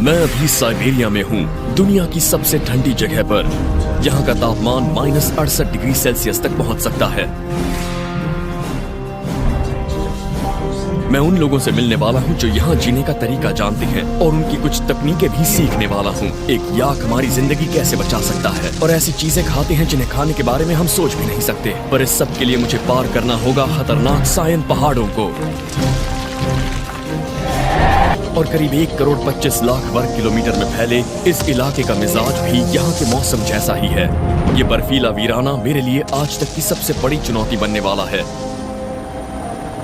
मैं अभी साइबेरिया में हूँ, दुनिया की सबसे ठंडी जगह पर। यहाँ का तापमान -68 डिग्री सेल्सियस तक पहुँच सकता है। मैं उन लोगों से मिलने वाला हूँ जो यहाँ जीने का तरीका जानते हैं और उनकी कुछ तकनीकें भी सीखने वाला हूँ। एक याक हमारी जिंदगी कैसे बचा सकता है और ऐसी चीजें खाते हैं जिन्हें खाने के बारे में हम सोच भी नहीं सकते। पर इस सब के लिए मुझे पार करना होगा खतरनाक सायन पहाड़ों को। और करीब 1 करोड़ 25 लाख वर्ग किलोमीटर में फैले इस इलाके का मिजाज भी यहाँ के मौसम जैसा ही है। ये बर्फीला वीराना मेरे लिए आज तक की सबसे बड़ी चुनौती बनने वाला है।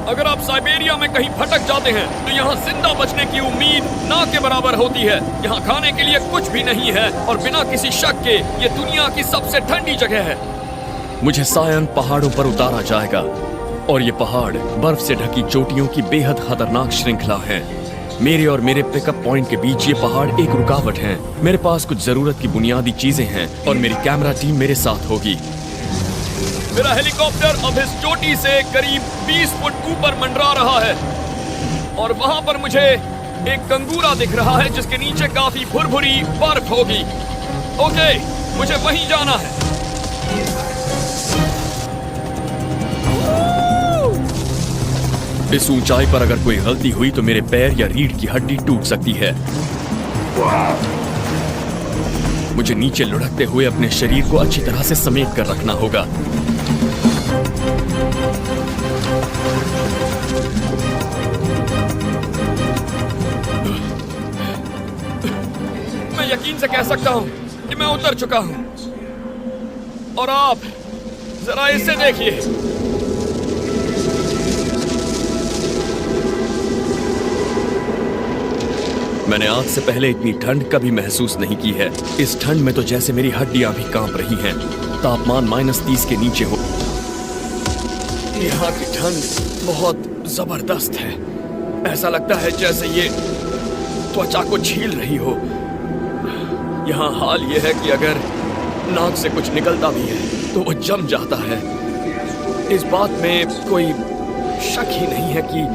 अगर आप साइबेरिया में कहीं भटक जाते हैं तो यहाँ जिंदा बचने की उम्मीद ना के बराबर होती है। यहाँ खाने के लिए कुछ भी नहीं है और बिना किसी शक के ये दुनिया की सबसे ठंडी जगह है। मुझे सायन पहाड़ों पर उतारा जाएगा और ये पहाड़ बर्फ से ढकी चोटियों की बेहद खतरनाक श्रृंखला है। मेरे और मेरे पिकअप पॉइंट के बीच ये पहाड़ एक रुकावट है। मेरे पास कुछ जरूरत की बुनियादी चीजें हैं और मेरी कैमरा टीम मेरे साथ होगी। मेरा हेलीकॉप्टर अब इस चोटी से करीब 20 फुट ऊपर मंडरा रहा है और वहां पर मुझे एक कंगूरा दिख रहा है जिसके नीचे काफी भुरभुरी बर्फ होगी। ओके, मुझे वहीं जाना है। इस ऊंचाई पर अगर कोई गलती हुई तो मेरे पैर या रीढ़ की हड्डी टूट सकती है। मुझे नीचे लुढ़कते हुए अपने शरीर को अच्छी तरह से समेट कर रखना होगा। मैं यकीन से कह सकता हूं कि मैं उतर चुका हूं और आप जरा इसे देखिए। मैंने आज से पहले इतनी ठंड कभी महसूस नहीं की है। इस ठंड में तो जैसे मेरी हड्डियां भी कांप रही हैं। तापमान -30 के नीचे हो। यहाँ की ठंड बहुत जबरदस्त है। ऐसा लगता है जैसे ये त्वचा को छील रही हो। यहाँ हाल ये है कि अगर नाक से कुछ निकलता भी है तो वो जम जाता है। इस बात में कोई शक ही नहीं है कि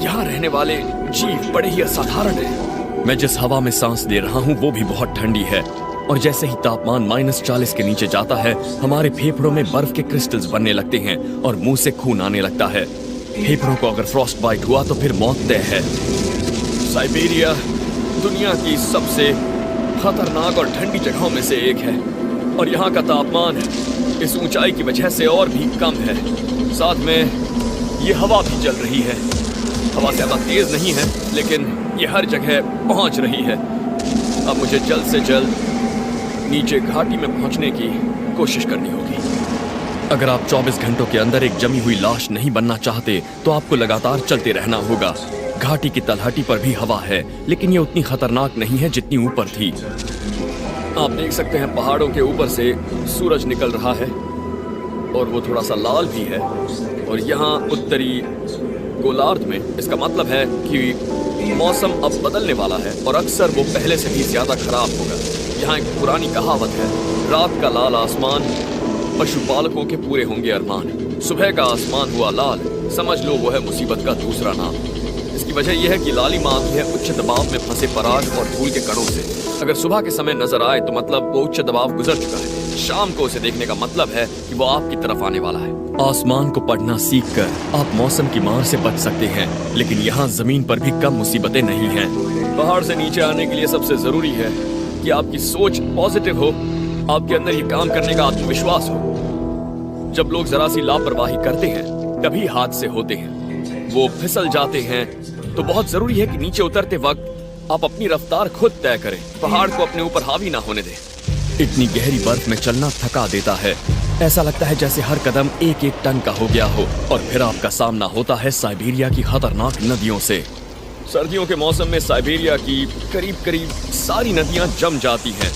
यहाँ रहने वाले जीव बड़े ही असाधारण हैं। मैं जिस हवा में सांस ले रहा हूँ वो भी बहुत ठंडी है और जैसे ही तापमान -40 के नीचे जाता है हमारे फेफड़ों में बर्फ के क्रिस्टल्स बनने लगते हैं और मुंह से खून आने लगता है। फेफड़ों को अगर फ्रॉस्ट बाइट हुआ तो फिर मौत तय है। साइबेरिया दुनिया की सबसे खतरनाक और ठंडी जगहों में से एक है और यहाँ का तापमान इस ऊंचाई की वजह से और भी कम है। साथ में ये हवा भी चल रही है। हवा ज्यादा तेज नहीं है लेकिन ये हर जगह पहुंच रही है। अब मुझे जल्द से जल्द नीचे घाटी में पहुंचने की कोशिश करनी होगी। अगर आप 24 घंटों के अंदर एक जमी हुई लाश नहीं बनना चाहते तो आपको लगातार चलते रहना होगा। घाटी की तलहटी पर भी हवा है लेकिन ये उतनी खतरनाक नहीं है जितनी ऊपर थी। आप देख सकते हैं पहाड़ों के ऊपर से सूरज निकल रहा है और वो थोड़ा सा लाल भी है और यहाँ उत्तरी गोलार्ध में इसका मतलब है कि मौसम अब बदलने वाला है और अक्सर वो पहले से भी ज्यादा खराब होगा। यहाँ एक पुरानी कहावत है, रात का लाल आसमान पशुपालकों के पूरे होंगे अरमान। सुबह का आसमान हुआ लाल, समझ लो वो है मुसीबत का दूसरा नाम। इसकी वजह यह है कि लालिमा आती है उच्च दबाव में फंसे पराग और धूल के कणों से। अगर सुबह के समय नजर आए तो मतलब वो उच्च दबाव गुजर चुका है। शाम को उसे देखने का मतलब है कि वो आपकी तरफ आने वाला है। आसमान को पढ़ना सीखकर आप मौसम की मार से बच सकते हैं लेकिन यहाँ जमीन पर भी कम मुसीबतें नहीं हैं। पहाड़ से नीचे आने के लिए सबसे जरूरी है कि आपकी सोच पॉजिटिव हो, आपके अंदर ये काम करने का आत्मविश्वास हो। जब लोग जरा सी लापरवाही करते हैं तभी हादसे होते हैं, वो फिसल जाते हैं। तो बहुत जरूरी है कि नीचे उतरते वक्त आप अपनी रफ्तार खुद तय करें, पहाड़ को अपने ऊपर हावी ना होने दें। इतनी गहरी बर्फ में चलना थका देता है। ऐसा लगता है जैसे हर कदम 1-1 टन का हो गया हो। और फिर आपका सामना होता है साइबेरिया की खतरनाक नदियों से। सर्दियों के मौसम में साइबेरिया की करीब सारी नदियां जम जाती हैं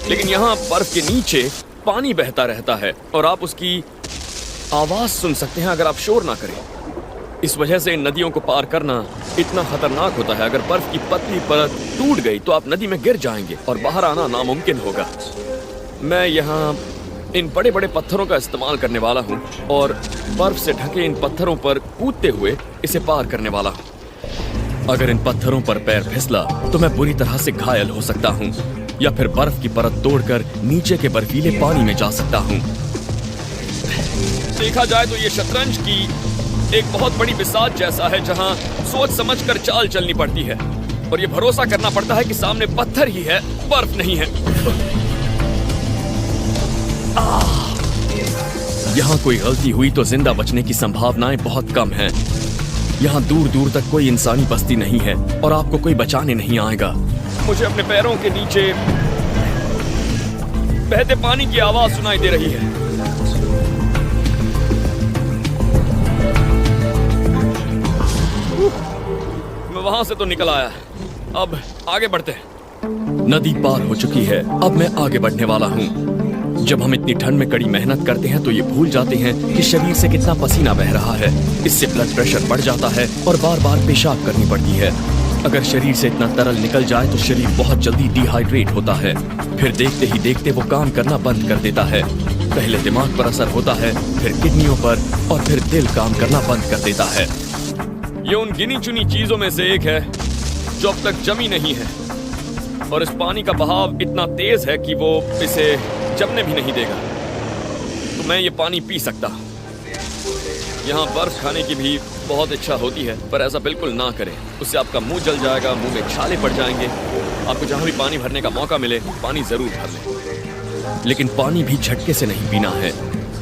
लेकिन यहाँ बर्फ के नीचे पानी बहता रहता है और आप उसकी आवाज सुन सकते हैं अगर आप शोर ना करें। इस वजह से इन नदियों को पार करना इतना खतरनाक होता है। अगर बर्फ की पतली परत टूट गई तो आप नदी में गिर जाएंगे और बाहर आना नामुमकिन होगा। मैं यहाँ इन बड़े बड़े पत्थरों का इस्तेमाल करने वाला हूँ और बर्फ से ढके इन पत्थरों पर कूदते हुए इसे पार करने वाला हूँ। अगर इन पत्थरों पर पैर फिसला तो मैं बुरी तरह से घायल हो सकता हूँ, या फिर बर्फ की परत तोड़कर नीचे के बर्फीले पानी में जा सकता हूँ। देखा जाए तो ये शतरंज की एक बहुत बड़ी बिसात जैसा है, जहाँ सोच समझकर चाल चलनी पड़ती है और ये भरोसा करना पड़ता है कि सामने पत्थर ही है, बर्फ नहीं है। यहाँ कोई गलती हुई तो जिंदा बचने की संभावनाएं बहुत कम हैं। यहाँ दूर दूर तक कोई इंसानी बस्ती नहीं है और आपको कोई बचाने नहीं आएगा। मुझे अपने पैरों के नीचे बहते पानी की आवाज सुनाई दे रही है। मैं वहां से तो निकल आया, अब आगे बढ़ते हैं। नदी पार हो चुकी है, अब मैं आगे बढ़ने वाला हूँ। जब हम इतनी ठंड में कड़ी मेहनत करते हैं तो ये भूल जाते हैं कि शरीर से कितना पसीना बह रहा है। इससे ब्लड प्रेशर बढ़ जाता है और बार बार पेशाब करनी पड़ती है। अगर शरीर से इतना तरल निकल जाए तो शरीर बहुत जल्दी डिहाइड्रेट होता है, फिर देखते ही देखते वो काम करना बंद कर देता है। पहले दिमाग पर असर होता है, फिर किडनियों पर और फिर दिल काम करना बंद कर देता है। ये उन गिनी चुनी चीजों में से एक है जो अब तक जमी नहीं है, और इस पानी का बहाव इतना तेज है कि वो इसे जमने भी नहीं देगा। तो मैं ये पानी पी सकता हूँ। यहाँ बर्फ खाने की भी बहुत इच्छा होती है, पर ऐसा बिल्कुल ना करें, उससे आपका मुंह जल जाएगा, मुंह में छाले पड़ जाएंगे। आपको जहाँ भी पानी भरने का मौका मिले पानी जरूर भर लें, लेकिन पानी भी झटके से नहीं पीना है।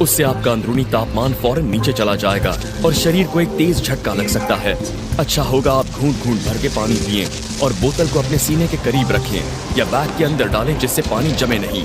उससे आपका अंदरूनी तापमान फौरन नीचे चला जाएगा और शरीर को एक तेज झटका लग सकता है। अच्छा होगा आप घूंट घूंट भर के पानी पिएं और बोतल को अपने सीने के करीब रखें या बैग के अंदर डालें जिससे पानी जमे नहीं।